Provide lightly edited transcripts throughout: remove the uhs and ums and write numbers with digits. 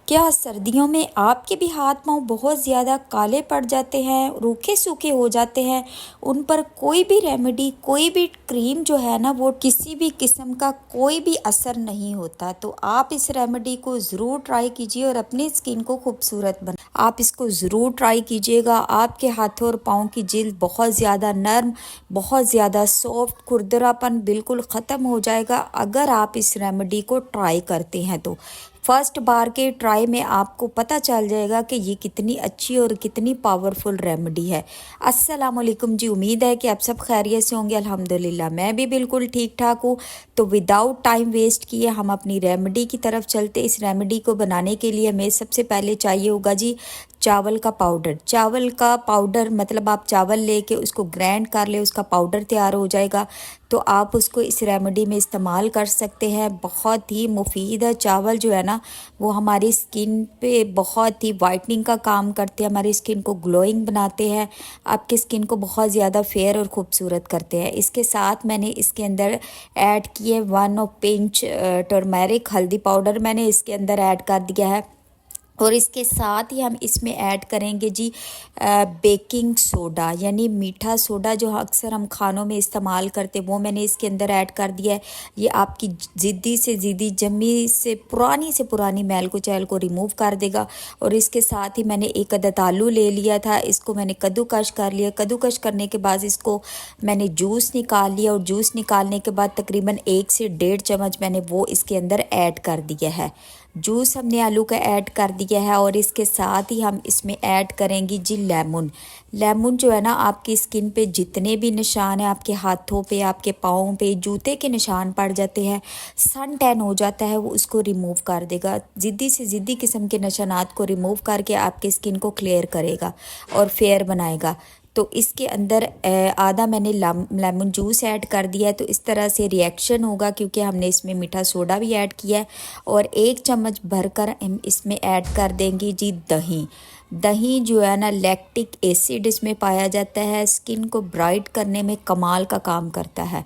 क्या सर्दियों में आपके भी हाथ पाँव बहुत ज़्यादा काले पड़ जाते हैं, रूखे सूखे हो जाते हैं, उन पर कोई भी रेमेडी, कोई भी क्रीम जो है ना वो किसी भी किस्म का कोई भी असर नहीं होता। तो आप इस रेमेडी को ज़रूर ट्राई कीजिए और अपनी स्किन को खूबसूरत बना। आप इसको ज़रूर ट्राई कीजिएगा। आपके हाथों और पाँव की जिल्द बहुत ज़्यादा नर्म, बहुत ज़्यादा सॉफ्ट, खुरदरापन बिल्कुल ख़त्म हो जाएगा अगर आप इस रेमेडी को ट्राई करते हैं। तो फर्स्ट बार के ट्राई में आपको पता चल जाएगा कि ये कितनी अच्छी और कितनी पावरफुल रेमेडी है। अस्सलाम वालेकुम जी, उम्मीद है कि आप सब खैरियत से होंगे। अल्हम्दुलिल्लाह मैं भी बिल्कुल ठीक ठाक हूँ। तो विदाउट टाइम वेस्ट किए हम अपनी रेमेडी की तरफ चलते। इस रेमेडी को बनाने के लिए हमें सबसे पहले चाहिए होगा जी चावल का पाउडर। चावल का पाउडर मतलब आप चावल लेके उसको ग्राइंड कर ले, उसका पाउडर तैयार हो जाएगा। तो आप उसको इस रेमेडी में इस्तेमाल कर सकते हैं। बहुत ही मुफीद है। चावल जो है ना वो हमारी स्किन पे बहुत ही वाइटनिंग का काम करते हैं, हमारी स्किन को ग्लोइंग बनाते हैं, आपकी स्किन को बहुत ज़्यादा फेयर और ख़ूबसूरत करते हैं। इसके साथ मैंने इसके अंदर ऐड किए 1 पिंच टर्मेरिक, हल्दी पाउडर मैंने इसके अंदर ऐड कर दिया है। और इसके साथ ही हम इसमें ऐड करेंगे जी बेकिंग सोडा, यानी मीठा सोडा जो अक्सर हम खानों में इस्तेमाल करते, वो मैंने इसके अंदर ऐड कर दिया है। ये आपकी ज़िद्दी से ज़िद्दी जमी से पुरानी मैल कुचैल को रिमूव कर देगा। और इसके साथ ही मैंने एक अदद आलू ले लिया था, इसको मैंने कद्दूकश कर लिया। कद्दूकश करने के बाद इसको मैंने जूस निकाल लिया और जूस निकालने के बाद तकरीबन 1 से 1.5 चम्मच मैंने वो इसके अंदर ऐड कर दिया है। जूस हमने आलू का ऐड कर दिया है। और इसके साथ ही हम इसमें ऐड करेंगे जी लेमन। लेमन जो है ना आपकी स्किन पे जितने भी निशान हैं, आपके हाथों पे, आपके पाँव पे जूते के निशान पड़ जाते हैं, सन टैन हो जाता है, वो उसको रिमूव कर देगा। ज़िद्दी से ज़िद्दी किस्म के निशानात को रिमूव करके आपके स्किन को क्लियर करेगा और फेयर बनाएगा। तो इसके अंदर आधा मैंने लेमन जूस ऐड कर दिया है। तो इस तरह से रिएक्शन होगा क्योंकि हमने इसमें मीठा सोडा भी ऐड किया है। और 1 चम्मच भरकर हम इसमें ऐड कर देंगे जी दही। दही जो है ना लैक्टिक एसिड इसमें पाया जाता है, स्किन को ब्राइट करने में कमाल का काम करता है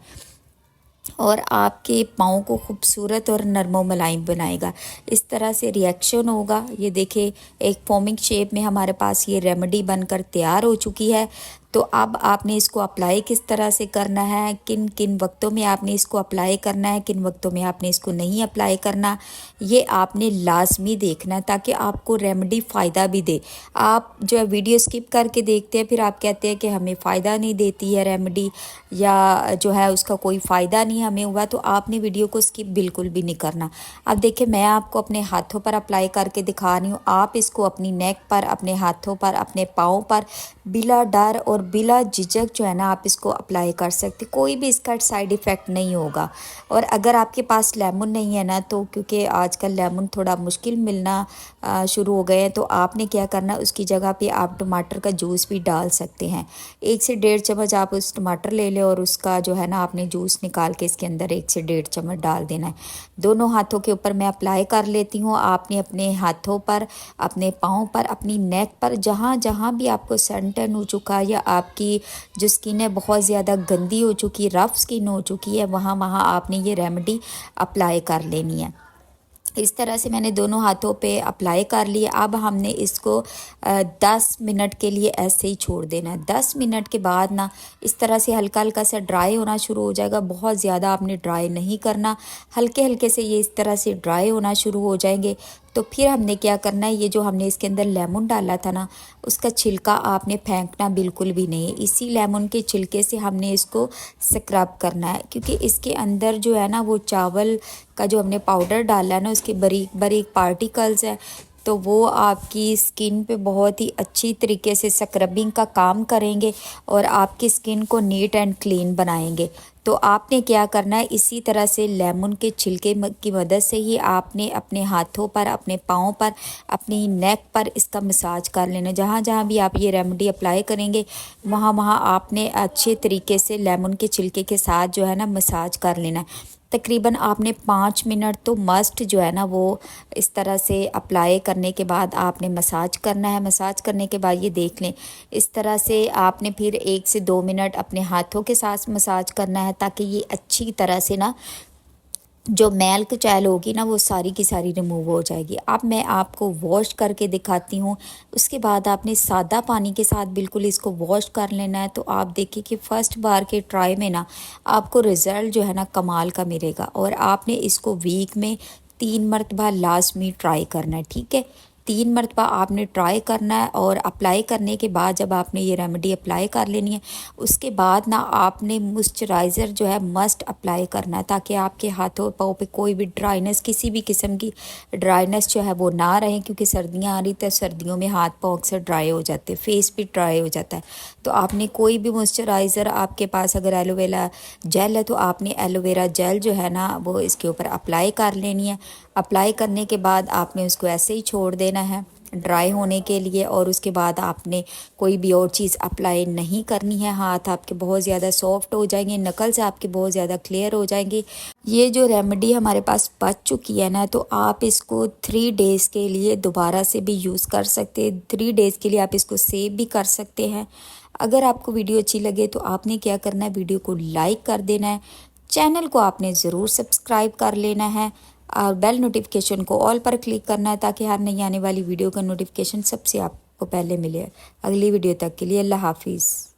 और आपके पाँव को खूबसूरत और नरमो मुलायम बनाएगा। इस तरह से रिएक्शन होगा। ये देखिए एक फोमिंग शेप में हमारे पास ये रेमेडी बनकर तैयार हो चुकी है। तो अब आपने इसको अप्लाई किस तरह से करना है, किन किन वक्तों में आपने इसको अप्लाई करना है, किन वक्तों में आपने इसको नहीं अप्लाई करना, ये आपने लाजमी देखना है ताकि आपको रेमेडी फ़ायदा भी दे। आप जो है वीडियो स्किप करके देखते हैं, फिर आप कहते हैं कि हमें फ़ायदा नहीं देती है रेमेडी, या जो है उसका कोई फ़ायदा नहीं हमें हुआ, तो आपने वीडियो को स्किप बिल्कुल भी नहीं करना। अब देखिए मैं आपको अपने हाथों पर अप्लाई करके दिखा रही हूँ। आप इसको अपनी नेक पर, अपने हाथों पर, अपने पाँव पर बिला डर और बिला झिझक जो है ना आप इसको अप्लाई कर सकते। कोई भी इसका साइड इफ़ेक्ट नहीं होगा। और अगर आपके पास लेमन नहीं है ना, तो क्योंकि आजकल लेमन थोड़ा मुश्किल मिलना शुरू हो गए हैं, तो आपने क्या करना, उसकी जगह पे आप टमाटर का जूस भी डाल सकते हैं। 1 से 1.5 चम्मच आप उस टमाटर ले लें और उसका जो है ना आपने जूस निकाल के इसके अंदर 1 से 1.5 चम्मच डाल देना है। दोनों हाथों के ऊपर मैं अप्लाई कर लेती हूँ। आपने अपने हाथों पर, अपने पाँव पर, अपनी नेक पर, जहाँ जहाँ भी आपको सन टैन हो चुका है या आपकी जो स्किन है बहुत ज़्यादा गंदी हो चुकी है, रफ़ स्किन हो चुकी है, वहाँ वहाँ आपने ये रेमेडी अप्लाई कर लेनी है। इस तरह से मैंने दोनों हाथों पे अप्लाई कर लिया। अब हमने इसको 10 मिनट के लिए ऐसे ही छोड़ देना है। 10 मिनट के बाद ना इस तरह से हल्का हल्का सा ड्राई होना शुरू हो जाएगा। बहुत ज़्यादा आपने ड्राई नहीं करना, हल्के हल्के से ये इस तरह से ड्राई होना शुरू हो जाएंगे। तो फिर हमने क्या करना है, ये जो हमने इसके अंदर लेमन डाला था ना, उसका छिलका आपने फेंकना बिल्कुल भी नहीं है। इसी लेमन के छिलके से हमने इसको स्क्रब करना है, क्योंकि इसके अंदर जो है ना वो चावल का जो हमने पाउडर डाला है ना, उसके बारीक बारीक पार्टिकल्स है, तो वो आपकी स्किन पे बहुत ही अच्छी तरीके से स्क्रबिंग का काम करेंगे और आपकी स्किन को नीट एंड क्लीन बनाएंगे। तो आपने क्या करना है, इसी तरह से लेमन के छिलके की मदद से ही आपने अपने हाथों पर, अपने पाँव पर, अपनी नेक पर इसका मसाज कर लेना। जहाँ जहाँ भी आप ये रेमेडी अप्लाई करेंगे वहाँ वहाँ आपने अच्छे तरीके से लेमन के छिलके के साथ जो है ना मसाज कर लेना है। तकरीबन आपने 5 मिनट तो मस्ट जो है ना वो इस तरह से अप्लाई करने के बाद आपने मसाज करना है। मसाज करने के बाद ये देख लें, इस तरह से आपने फिर 1 से 2 मिनट अपने हाथों के साथ मसाज करना है ताकि ये अच्छी तरह से ना जो मैल कुचैल होगी ना वो सारी की सारी रिमूव हो जाएगी। अब मैं आपको वॉश करके दिखाती हूँ। उसके बाद आपने सादा पानी के साथ बिल्कुल इसको वॉश कर लेना है। तो आप देखिए कि फ़र्स्ट बार के ट्राई में ना आपको रिज़ल्ट जो है ना कमाल का मिलेगा। और आपने इसको वीक में 3 मरतबा लाजमी ट्राई करना है, ठीक है। 3 मरतबा आपने ट्राई करना है। और अप्लाई करने के बाद जब आपने ये रेमेडी अप्लाई कर लेनी है, उसके बाद ना आपने मॉइस्चराइज़र जो है मस्ट अप्लाई करना है, ताकि आपके हाथों पाँव पे कोई भी ड्राइनेस, किसी भी किस्म की ड्राइनेस जो है वो ना रहे। क्योंकि सर्दियाँ आ रही तो सर्दियों में हाथ पाँव अक्सर ड्राई हो जाते हैं, फेस भी ड्राई हो जाता है। तो आपने कोई भी मॉइस्चराइज़र, आपके पास अगर एलोवेरा जेल है तो आपने एलोवेरा जेल जो है ना वो इसके ऊपर अप्लाई कर लेनी है। अप्लाई करने के बाद आपने उसको ऐसे ही छोड़ देना है ड्राई होने के लिए। और उसके बाद आपने कोई भी और चीज़ अप्लाई नहीं करनी है। हाथ आपके बहुत ज़्यादा सॉफ्ट हो जाएंगे, नकल्स आपके बहुत ज़्यादा क्लियर हो जाएंगे। ये जो रेमेडी हमारे पास बच चुकी है ना, तो आप इसको 3 डेज़ के लिए दोबारा से भी यूज़ कर सकते हैं। 3 डेज़ के लिए आप इसको सेव भी कर सकते हैं। अगर आपको वीडियो अच्छी लगे तो आपने क्या करना है, वीडियो को लाइक कर देना है, चैनल को आपने ज़रूर सब्सक्राइब कर लेना है और बेल नोटिफिकेशन को ऑल पर क्लिक करना है, ताकि हर नई आने वाली वीडियो का नोटिफिकेशन सबसे आपको पहले मिले। अगली वीडियो तक के लिए अल्लाह हाफिज़।